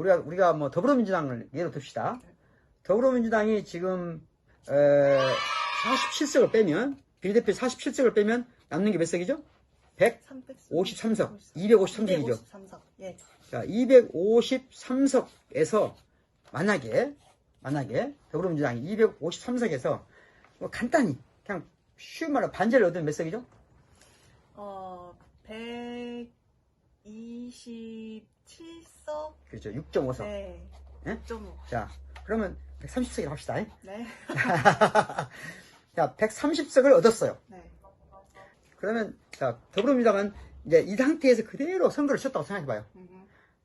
자, 우리가 뭐 더불어민주당을 예로 듭시다. 더불어민주당이 지금 47석을 빼면, 비례대표 47석을 빼면 남는 게 몇 석이죠? 153석. 253석이죠. 예. 자, 253석에서 만약에 더불어민주당이 253석에서 뭐 간단히 그냥 쉬운 말로 반제를 얻으면 몇 석이죠? 127석. 그렇죠. 6.5석. 네. 네? 6.5. 자, 그러면 130석이라고 합시다. 네. 자, 130석을 얻었어요. 네. 그러면 자, 더불어민주당은 이제 이 상태에서 그대로 선거를 치렀다고 생각해봐요.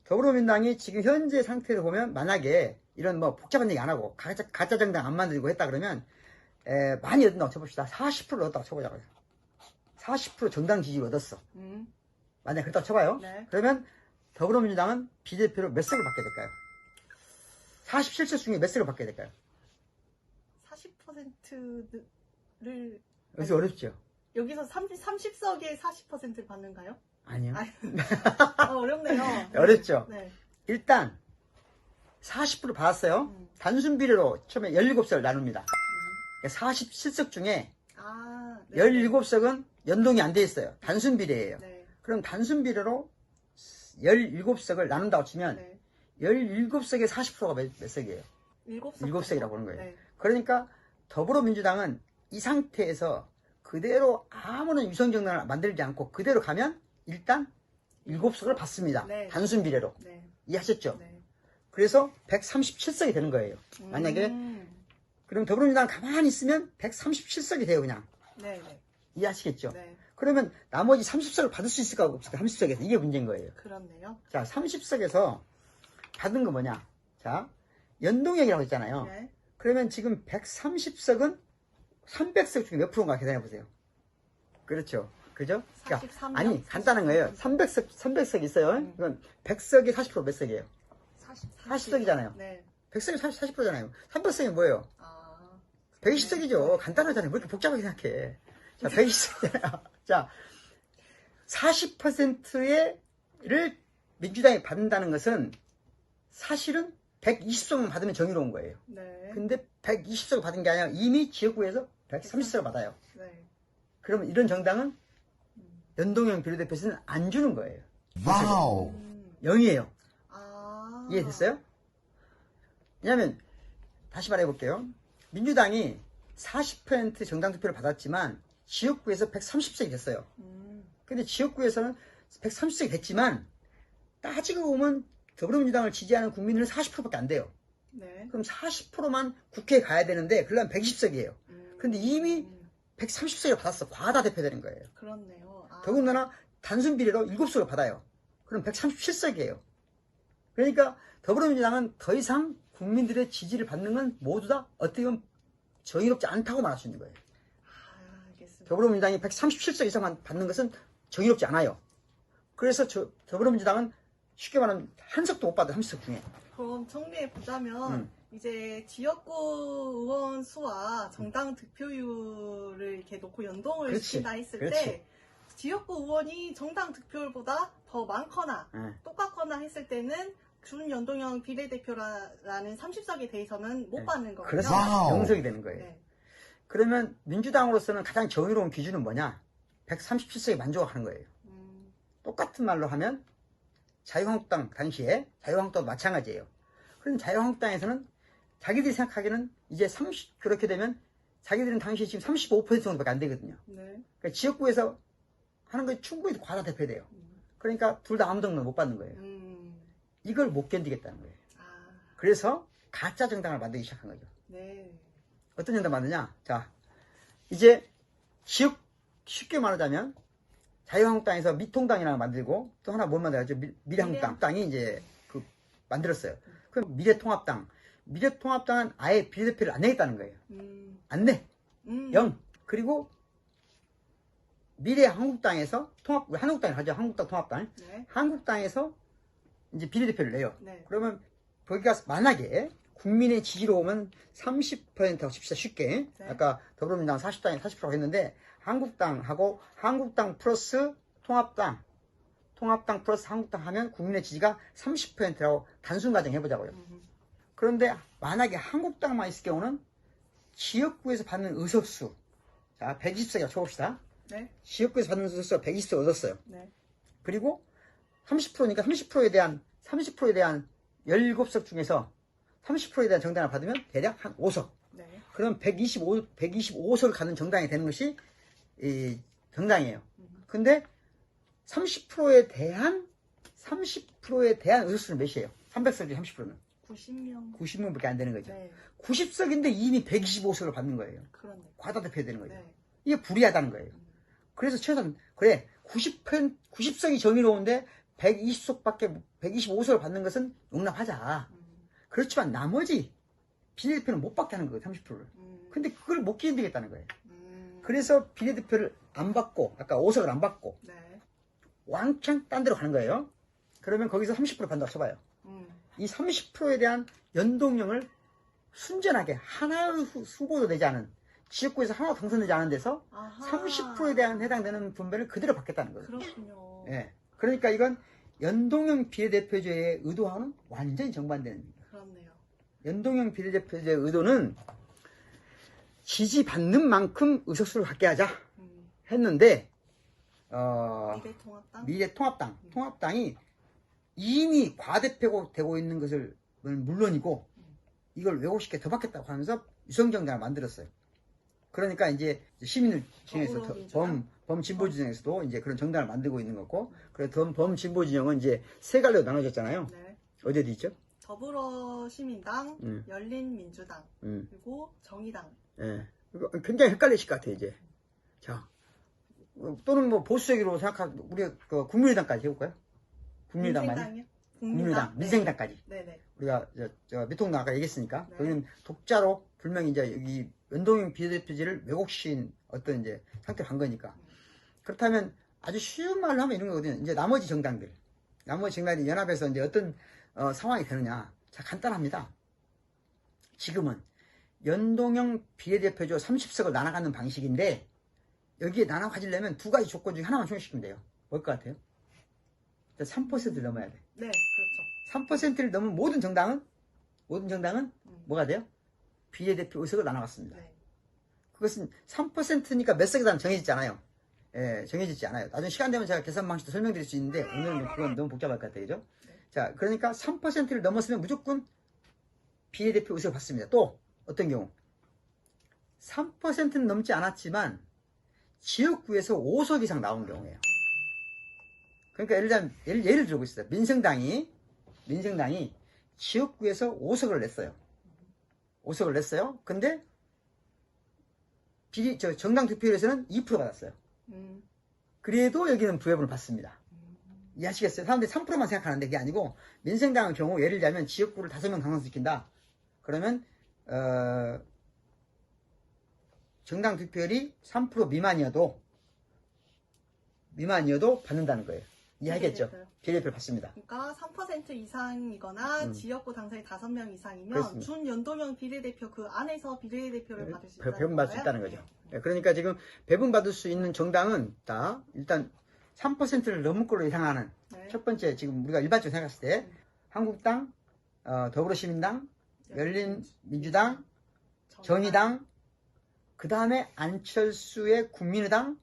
더불어민주당이 지금 현재 상태에서 보면 만약에 이런 뭐 복잡한 얘기 안 하고 가짜 정당 안 만들고 했다 그러면 많이 얻는다고 쳐봅시다. 40% 얻었다고 쳐보자고요. 40% 정당 지지를 얻었어. 만약에 그렇다고 쳐봐요. 네. 그러면 더불어민주당은 비례대표로 몇 석을 받게 될까요? 47석 중에 몇 석을 받게 될까요? 40%를 여기서 어렵죠? 여기서 30석에 40%를 받는가요? 아니요. 어렵네요. 어렵죠? 네. 일단 40% 받았어요. 단순 비례로 처음에 17석을 나눕니다. 47석 중에 네. 17석은 연동이 안 돼 있어요. 단순 비례예요. 네. 그럼 단순 비례로 17석을 나눈다고 치면 네. 17석의 40%가 몇 석이에요? 7석. 7석이라고 보는 거예요. 네. 그러니까 더불어민주당은 이 상태에서 그대로 아무런 유성정당을 만들지 않고 그대로 가면 일단 7석을 받습니다. 네. 단순 비례로. 네. 이해하셨죠? 네. 그래서 137석이 되는 거예요. 만약에 그럼 더불어민주당 가만히 있으면 137석이 돼요, 그냥. 네. 네. 이해하시겠죠? 네. 그러면 나머지 30석을 받을 수 있을까 없을까? 30석에서. 이게 문제인 거예요. 그렇네요. 자, 30석에서 받은 거 뭐냐? 자, 연동형이라고 했잖아요. 네. 그러면 지금 130석은 300석 중에 몇 프로인가 계산해 보세요. 그렇죠. 그죠? 그러니까 43명? 아니, 간단한 거예요. 300석 있어요. 이건 100석이 40% 몇 석이에요? 40석이잖아요. 네. 100석이 40%잖아요. 300석이 뭐예요? 120석이죠. 간단하잖아요. 왜 이렇게 복잡하게 생각해. 자, 120석이잖아요. 자, 40%를 민주당이 받는다는 것은 사실은 120석만 받으면 정의로운 거예요. 네. 근데 120석을 받은 게 아니라 이미 지역구에서 130석을 받아요. 네. 그러면 이런 정당은 연동형 비례대표에서는 안 주는 거예요. 와우. 0이에요. 아. 이해됐어요? 왜냐면 다시 말해볼게요. 민주당이 40% 정당 투표를 받았지만 지역구에서 130석이 됐어요. 근데 지역구에서는 130석이 됐지만 따지고 보면 더불어민주당을 지지하는 국민은 40%밖에 안 돼요. 네. 그럼 40%만 국회에 가야 되는데 그러려면 120석이에요. 근데 이미 130석을 받았어. 과다 대표되는 거예요. 그렇네요. 더군다나 단순 비례로 7석을 받아요. 그럼 137석이에요. 그러니까 더불어민주당은 더 이상 국민들의 지지를 받는 건 모두 다 어떻게 보면 정의롭지 않다고 말할 수 있는 거예요. 알겠습니다. 더불어민주당이 137석 이상만 받는 것은 정의롭지 않아요. 그래서 더불어민주당은 쉽게 말하면 한 석도 못 받아요. 30석 중에. 그럼 정리해 보자면 이제 지역구 의원 수와 정당 득표율을 이렇게 놓고 연동을 그렇지. 시킨다 했을 그렇지. 때 지역구 의원이 정당 득표율보다 더 많거나 똑같거나 했을 때는 준연동형 비례대표라는 30석에 대해서는 못 받는 거고요. 그래서 와우. 영석이 되는 거예요. 네. 그러면 민주당으로서는 가장 정의로운 기준은 뭐냐? 137석에 만족하는 거예요. 똑같은 말로 하면 자유한국당 당시에 자유한국당도 마찬가지예요. 그럼 자유한국당에서는 자기들이 생각하기에는 이제 그렇게 되면 자기들은 당시에 지금 35% 정도밖에 안 되거든요. 네. 그러니까 지역구에서 하는 게 충분히 과다 대표돼요. 그러니까 둘 다 아무 정도 못 받는 거예요. 이걸 못 견디겠다는 거예요. 그래서 가짜 정당을 만들기 시작한 거죠. 네. 어떤 정당 만드냐? 자, 이제 쉽게 말하자면 자유한국당에서 미통당이라는 걸 만들고 또 하나 뭘 만들었죠? 미래한국당이 이제 만들었어요. 그럼 미래통합당은 아예 비례대표를 안 내겠다는 거예요. 안 내. 0. 그리고 미래한국당에서 한국당이 가죠. 한국당 통합당. 네. 한국당에서 이제 비례대표를 내요. 네. 그러면 거기가 만약에 국민의 지지로 오면 30%라고 칩시다. 쉽게. 네. 아까 더불어민주당 40%고 했는데 한국당하고 한국당 플러스 통합당 통합당 플러스 한국당 하면 국민의 지지가 30%라고 단순 가정 해보자고요. 그런데 만약에 한국당만 있을 경우는 지역구에서 받는 의석수, 자 120석이라고 쳐봅시다. 네. 지역구에서 받는 의석수가 120석 얻었어요. 네. 그리고 30%니까 30%에 대한 17석 중에서 30%에 대한 정당을 받으면 대략 한 5석. 네. 그럼 125석을 갖는 정당이 되는 것이 이 정당이에요. 근데 30%에 대한 의석수는 몇이에요? 300석이 30%는 90명. 90명밖에 안 되는 거죠. 네. 90석인데 이미 125석을 받는 거예요. 그렇네. 과다대표가 되는 거죠. 네. 이게 불리하다는 거예요. 그래서 최소한 그래 90석이 정의로운데 125석을 받는 것은 용납하자. 그렇지만 나머지 비례대표는 못 받게 하는 거예요. 30%를. 근데 그걸 못 기인되겠다는 거예요. 그래서 비례대표를 안 받고 아까 5석을 안 받고 네. 왕창 딴 데로 가는 거예요. 그러면 거기서 30% 받는다고 쳐봐요. 이 30%에 대한 연동형을 순전하게 하나의 후보도 되지 않은 지역구에서 하나 당선되지 않은 데서 아하. 30%에 대한 해당되는 분배를 그대로 받겠다는 거예요. 그렇군요. 예. 그러니까 이건 연동형 비례대표제의 의도와는 완전히 정반대는 겁니다. 그렇네요. 연동형 비례대표제의 의도는 지지받는 만큼 의석수를 갖게 하자 했는데 미래통합당? 통합당이 이미 과대표가 되고 있는 것을 물론이고 이걸 왜곡시켜 더 받겠다고 하면서 유성정당을 만들었어요. 그러니까 이제 시민을 중에서 범진보 진영에서도 이제 그런 정당을 만들고 있는 거고, 그래서 범진보 진영은 이제 세 갈래로 나눠졌잖아요. 네. 어디 있죠? 더불어시민당, 열린민주당, 그리고 정의당. 예. 굉장히 헷갈리실 것 같아요, 이제. 자, 또는 뭐 보수적으로 생각하고 우리가 그 국민의당까지 해볼까요? 민생당이요? 국민의당, 네. 민생당까지. 네네. 우리가 미통당 아까 얘기했으니까 네. 여기는 독자로 분명히 이제 여기 연동형 비례대표제를 왜곡시킨 어떤 이제 상태로 간 거니까. 그렇다면 아주 쉬운 말로 하면 이런 거거든요. 이제 나머지 정당들이 연합해서 이제 어떤 상황이 되느냐. 자, 간단합니다. 지금은 연동형 비례대표제 30석을 나눠가는 방식인데 여기에 나눠 가지려면 두 가지 조건 중에 하나만 충족시키면 돼요. 뭘 것 같아요? 3%를 넘어야 돼. 네, 그렇죠. 3%를 넘은 모든 정당은 뭐가 돼요? 비례대표 의석을 나눠갔습니다. 네. 그것은 3%니까 몇 석이다 정해지잖아요. 예, 정해지지 않아요. 나중에 시간 되면 제가 계산 방식도 설명드릴 수 있는데 오늘은 그건 너무 복잡할 것 같아요. 그죠? 네. 자, 그러니까 3%를 넘었으면 무조건 비례대표 의석을 받습니다. 또 어떤 경우 3%는 넘지 않았지만 지역구에서 5석 이상 나온 경우예요. 그러니까 예를 들고 있어요. 민생당이 지역구에서 5석을 냈어요. 5석을 냈어요. 근데 정당 득표율에서는 2% 받았어요. 그래도 여기는 부회분을 받습니다. 이해하시겠어요? 사람들이 3%만 생각하는데 그게 아니고 민생당의 경우 예를 들자면 지역구를 5명 강성시킨다. 그러면 정당 득표율이 3% 미만이어도 받는다는 거예요. 이해하겠죠? 비례대표를 받습니다. 그러니까 3% 이상이거나 지역구 당선이 5명 이상이면 그렇습니다. 준연동형 비례대표 그 안에서 비례대표를 받을 수 배분 받을 수 있다는 거죠. 그러니까 지금 배분 받을 수 있는 정당은 다 일단 3%를 넘을 걸로 예상하는 네. 첫 번째 지금 우리가 일반적으로 생각했을 때 한국당, 더불어시민당, 열린민주당, 정의당, 그 다음에 안철수의 국민의당,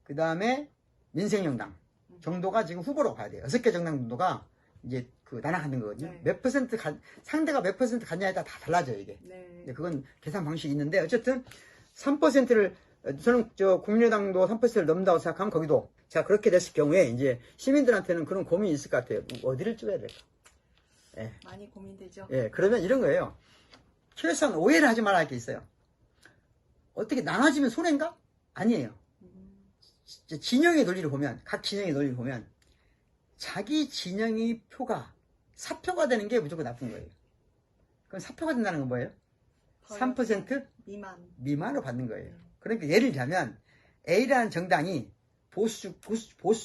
그 다음에 민생정당 정도가 지금 후보로 가야 돼요. 6개 정당 정도가 이제 나눠가는 거거든요. 네. 몇 퍼센트 상대가 몇 퍼센트 갔냐에 따라 다 달라져요, 이게. 네. 그건 계산 방식이 있는데, 어쨌든 3%를, 저는 국민의당도 3%를 넘는다고 생각하면 거기도. 자, 그렇게 됐을 경우에 이제 시민들한테는 그런 고민이 있을 것 같아요. 어디를 찍어야 될까? 예. 많이 고민되죠. 예, 그러면 이런 거예요. 최소한 오해를 하지 말아야 할 게 있어요. 어떻게 나눠지면 손해인가? 아니에요. 진영의 논리를 보면, 각 진영의 논리를 보면, 자기 진영의 표가 사표가 되는 게 무조건 나쁜 거예요. 그럼 사표가 된다는 건 뭐예요? 3% 미만으로 받는 거예요. 그러니까 예를 들자면, A라는 정당이 보수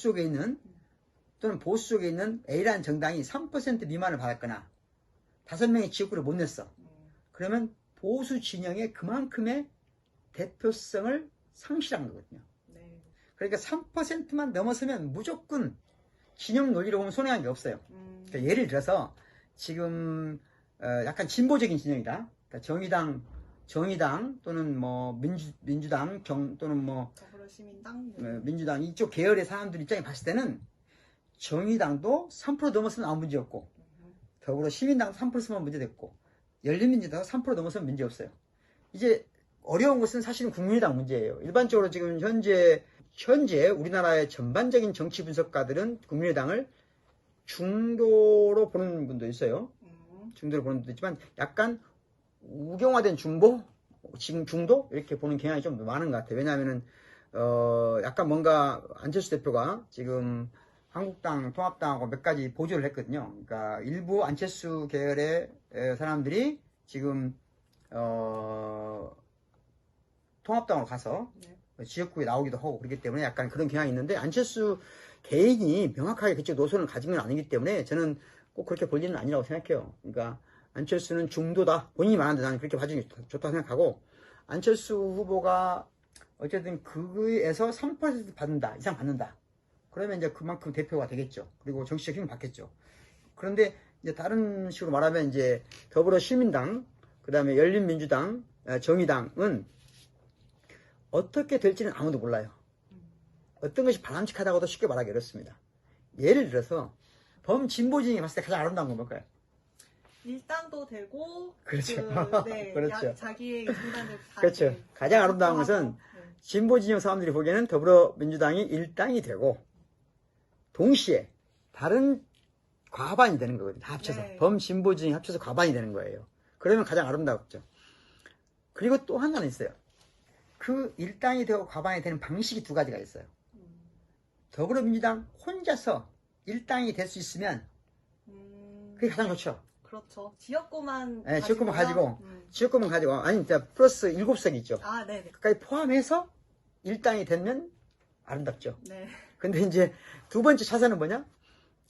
쪽에 있는, 또는 보수 쪽에 있는 A라는 정당이 3% 미만을 받았거나, 5명의 지역구를 못 냈어. 그러면 보수 진영의 그만큼의 대표성을 상실한 거거든요. 그러니까 3%만 넘어서면 무조건 진영 논리로 보면 손해한 게 없어요. 그러니까 예를 들어서 지금 약간 진보적인 진영이다. 그러니까 정의당 또는 뭐 민주당 또는 뭐 더불어시민당, 민주당 이쪽 계열의 사람들 입장에 봤을 때는 정의당도 3% 넘었으면 아무 문제 없고 더불어시민당도 3%면 문제됐고 열린민주당도 3% 넘었으면 문제 없어요. 이제 어려운 것은 사실은 국민의당 문제예요. 일반적으로 지금 현재 우리나라의 전반적인 정치 분석가들은 국민의당을 중도로 보는 분도 있어요. 중도로 보는 분도 있지만 약간 우경화된 지금 중도 이렇게 보는 경향이 좀 많은 것 같아요. 왜냐하면은 약간 뭔가 안철수 대표가 지금 한국당, 통합당하고 몇 가지 보조를 했거든요. 그러니까 일부 안철수 계열의 사람들이 지금 통합당으로 가서 지역구에 나오기도 하고 그렇기 때문에 약간 그런 경향이 있는데 안철수 개인이 명확하게 그쪽 노선을 가진 건 아니기 때문에 저는 꼭 그렇게 볼 일은 아니라고 생각해요. 그러니까 안철수는 중도다. 본인이 말하는데 나는 그렇게 봐주는 게 좋다고 생각하고 안철수 후보가 어쨌든 그에서 3% 받는다. 이상 받는다. 그러면 이제 그만큼 대표가 되겠죠. 그리고 정치적 힘을 받겠죠. 그런데 이제 다른 식으로 말하면 이제 더불어시민당, 그 다음에 열린민주당, 정의당은 어떻게 될지는 아무도 몰라요. 어떤 것이 바람직하다고도 쉽게 말하기 어렵습니다. 예를 들어서 범진보진이 봤을 때 가장 아름다운 건 뭘까요? 일당도 되고 그렇죠. 네, 그렇죠. 자기의 정당을 다 그렇죠. 이렇게 가장 아름다운 것은 하고, 진보진영 사람들이 보기에는 더불어민주당이 일당이 되고 동시에 다른 과반이 되는 거거든요. 다 합쳐서. 네. 범진보진이 합쳐서 과반이 되는 거예요. 그러면 가장 아름답죠. 그리고 또 하나는 있어요. 그 일당이 되고 과반이 되는 방식이 두 가지가 있어요. 더불어민주당 혼자서 일당이 될 수 있으면 그게 가장 좋죠. 그렇죠. 지역구만 네, 지역구만 가지고 음. 지역구만 가지고 아니 플러스 7석 있죠. 아, 네네. 그까지 포함해서 일당이 되면 아름답죠. 네. 근데 이제 두 번째 차선은 뭐냐?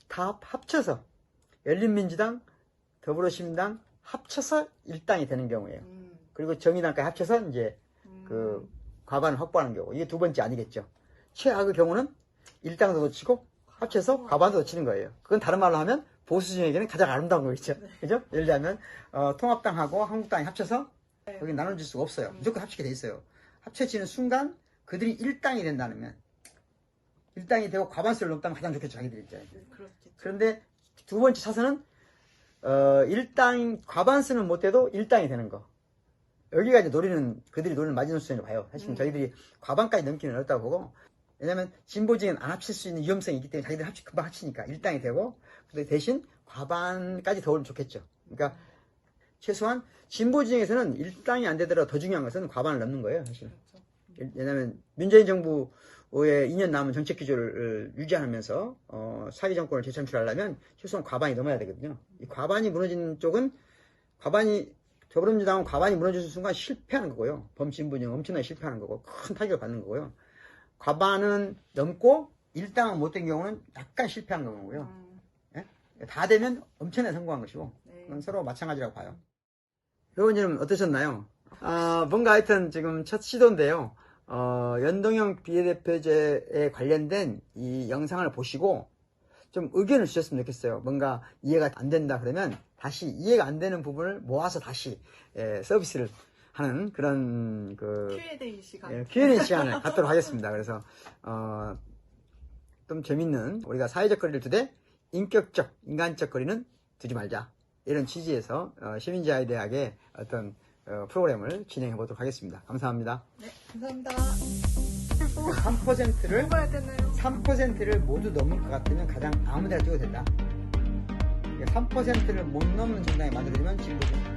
다 합쳐서 열린민주당, 더불어시민당 합쳐서 일당이 되는 경우예요. 그리고 정의당까지 합쳐서 이제 그 과반을 확보하는 경우. 이게 두 번째 아니겠죠. 최악의 경우는 일당도 놓치고 합쳐서 과반도 놓치는 거예요. 그건 다른 말로 하면 보수 진영에게는 가장 아름다운 거겠죠. 그죠? 예를 들면 통합당하고 한국당이 합쳐서 여기 나눠질 수가 없어요. 무조건 합치게 돼 있어요. 합쳐지는 순간 그들이 일당이 된다면 일당이 되고 과반수를 넘다면 가장 좋겠죠. 자기들이 있잖아요. 그런데 두 번째 차선은 일당 과반수는 못 돼도 일당이 되는 거. 여기가 이제 그들이 노리는 마지노선이라고 봐요. 사실은 저희들이 과반까지 넘기는 어렵다고 보고, 왜냐면 진보진은 안 합칠 수 있는 위험성이 있기 때문에 자기들이 금방 합치니까 일당이 되고, 근데 대신 과반까지 더 오면 좋겠죠. 그러니까 최소한 진보진에서는 일당이 안 되더라도 더 중요한 것은 과반을 넘는 거예요, 사실. 왜냐면 문재인 정부의 2년 남은 정책 기조를 유지하면서 사기 정권을 재창출하려면 최소한 과반이 넘어야 되거든요. 이 과반이 무너지는 쪽은 더불어민주당은 과반이 무너지는 순간 실패하는 거고요. 범진보는 엄청나게 실패하는 거고 큰 타격을 받는 거고요. 과반은 넘고 일당은 못 된 경우는 약간 실패한 거고요. 예? 다 되면 엄청나게 성공한 것이고 그건 서로 마찬가지라고 봐요. 회원님 어떠셨나요? 뭔가 하여튼 지금 첫 시도인데요. 연동형 비례대표제에 관련된 이 영상을 보시고 좀 의견을 주셨으면 좋겠어요. 뭔가 이해가 안 된다 그러면 다시 이해가 안 되는 부분을 모아서 다시 서비스를 하는 그런 Q&A 시간. Q&A 시간을 갖도록 하겠습니다. 그래서 좀 재밌는 우리가 사회적 거리를 두되 인격적, 인간적 거리는 두지 말자. 이런 취지에서 시민자유대학의 어떤 프로그램을 진행해 보도록 하겠습니다. 감사합니다. 네, 감사합니다. 3%를 뽑아야 되나요? 3%를 모두 넘을 것 같으면 가장 아무 데나 뛰어도 된다. 3%를 못 넘는 정당이 만들어지면 진보죠.